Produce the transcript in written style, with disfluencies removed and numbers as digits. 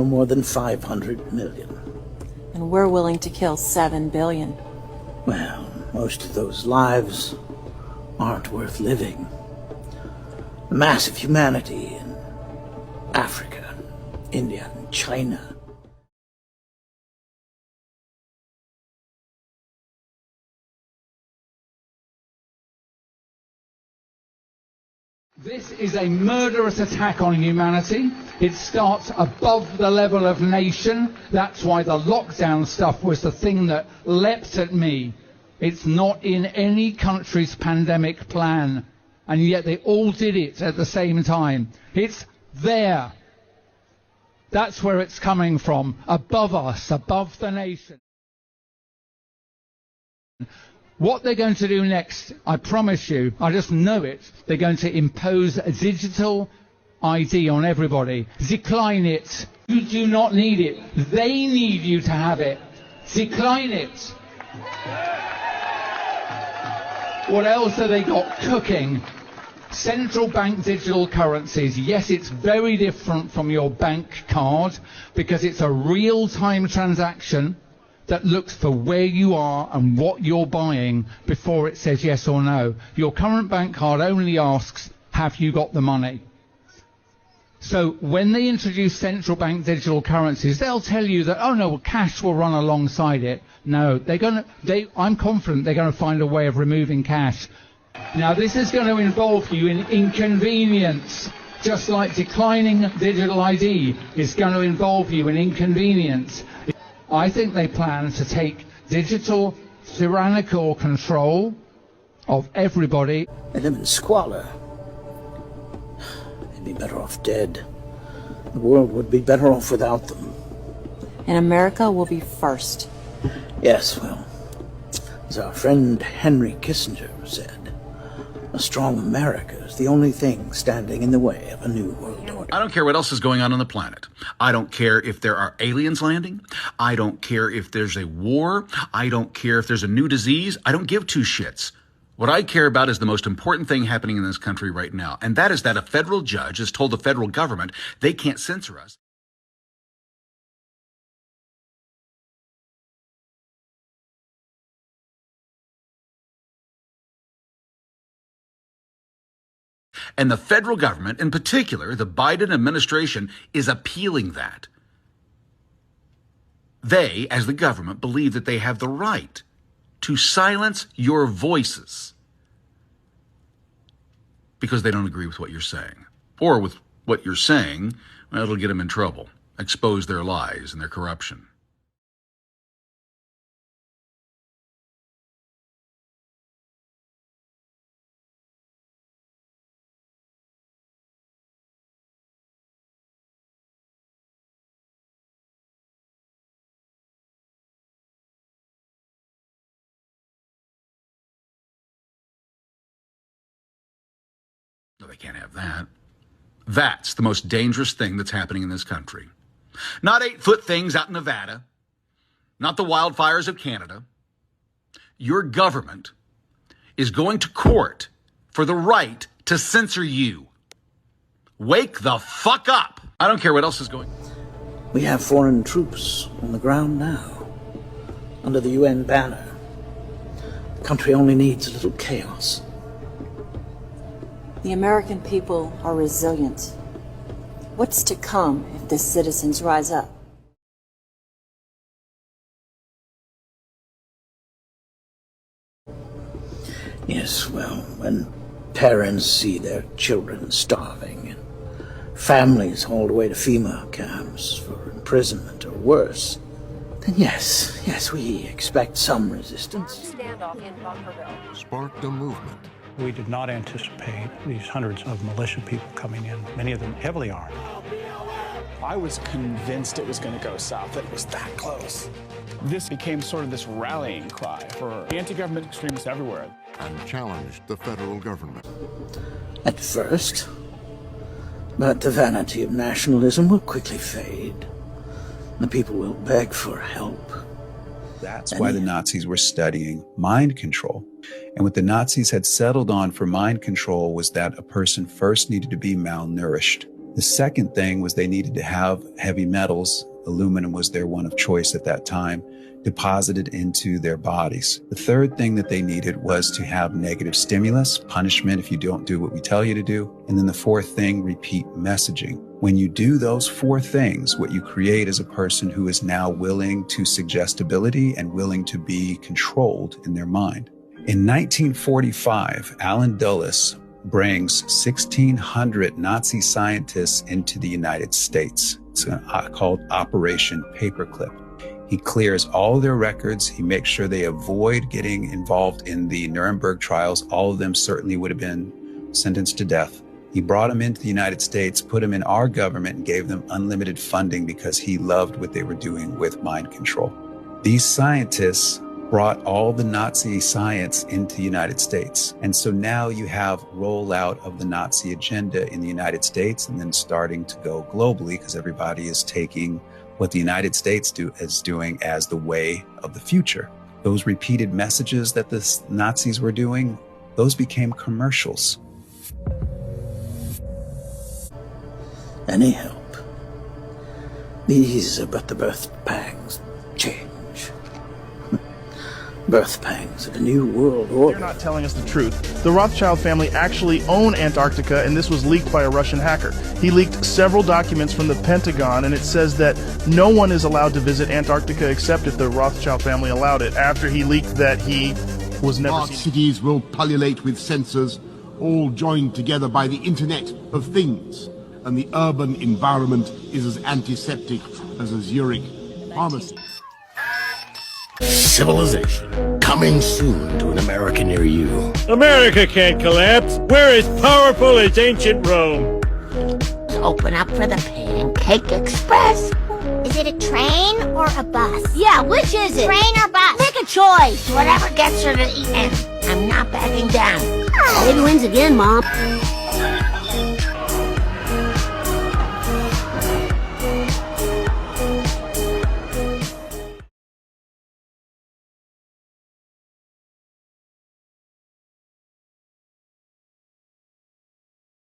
no more than 500 million. And we're willing to kill 7 billion. Well, most of those lives aren't worth living. The mass of humanity in Africa, India, and China. This is a murderous attack on humanity. It starts above the level of nation. That's why the lockdown stuff was the thing that leapt at me. It's not in any country's pandemic plan. And yet they all did it at the same time. It's there. That's where it's coming from. Above us, above the nation. What they're going to do next, I promise you, I just know it, they're going to impose a digital ID on everybody. Decline it. You do not need it. They need you to have it. Decline it. What else have they got cooking? Central bank digital currencies. Yes, it's very different from your bank card because it's a real-time transaction that looks for where you are and what you're buying before it says yes or no. Your current bank card only asks, have you got the money? So when they introduce central bank digital currencies, they'll tell you that, oh no, well, cash will run alongside it. No, I'm confident they're going to find a way of removing cash. Now this is going to involve you in inconvenience, just like declining digital ID is going to involve you in inconvenience. I think they plan to take digital tyrannical control of everybody. They live in squalor. They'd be better off dead. The world would be better off without them. And America will be first. Yes, well, as our friend Henry Kissinger said, a strong America is the only thing standing in the way of a new world order. I don't care what else is going on the planet. I don't care if there are aliens landing. I don't care if there's a war. I don't care if there's a new disease. I don't give two shits. What I care about is the most important thing happening in this country right now, and that is that a federal judge has told the federal government they can't censor us. And the federal government, in particular, the Biden administration, is appealing that. They, as the government, believe that they have the right to silence your voices because they don't agree with what you're saying. Or with what you're saying, well, it'll get them in trouble, expose their lies and their corruption. No, they can't have that. That's the most dangerous thing that's happening in this country. Not 8-foot things out in Nevada. Not the wildfires of Canada. Your government is going to court for the right to censor you. Wake the fuck up. I don't care what else is going on. We have foreign troops on the ground now, under the UN banner. The country only needs a little chaos. The American people are resilient. What's to come if the citizens rise up? Yes, well, when parents see their children starving and families hauled away to FEMA camps for imprisonment or worse, then yes, we expect some resistance. Standoff in Bunkerville sparked a movement. We did not anticipate these hundreds of militia people coming in, many of them heavily armed. I was convinced it was going to go south. It was that close. This became sort of this rallying cry for anti-government extremists everywhere. And challenged the federal government. At first, but the vanity of nationalism will quickly fade. The people will beg for help. That's why the Nazis were studying mind control. And what the Nazis had settled on for mind control was that a person first needed to be malnourished. The second thing was they needed to have heavy metals. Aluminum was their one of choice at that time, deposited into their bodies. The third thing that they needed was to have negative stimulus, punishment if you don't do what we tell you to do. And then the fourth thing, repeat messaging. When you do those four things, what you create is a person who is now willing to suggestibility and willing to be controlled in their mind. In 1945, Allen Dulles brings 1,600 Nazi scientists into the United States. It's called Operation Paperclip. He clears all their records. He makes sure they avoid getting involved in the Nuremberg trials. All of them certainly would have been sentenced to death. He brought them into the United States, put them in our government, and gave them unlimited funding because he loved what they were doing with mind control. These scientists brought all the Nazi science into the United States. And so now you have rollout of the Nazi agenda in the United States and then starting to go globally because everybody is taking what the United States is doing as the way of the future. Those repeated messages that the Nazis were doing, those became commercials. Any help? These are but the birth pangs. Change. Birth pangs of a new world order. They're not telling us the truth. The Rothschild family actually own Antarctica, and this was leaked by a Russian hacker. He leaked several documents from the Pentagon, and it says that no one is allowed to visit Antarctica except if the Rothschild family allowed it, after he leaked that he was never Smart cities will pullulate with sensors, all joined together by the Internet of Things, and the urban environment is as antiseptic as a Zurich pharmacy. Civilization, coming soon to an America near you. America can't collapse. We're as powerful as ancient Rome. Open up for the Pancake Express. Is it a train or a bus? Yeah, which is it? Train or bus? Make a choice. Whatever gets her to the end. I'm not backing down. Oh. Baby wins again, Mom.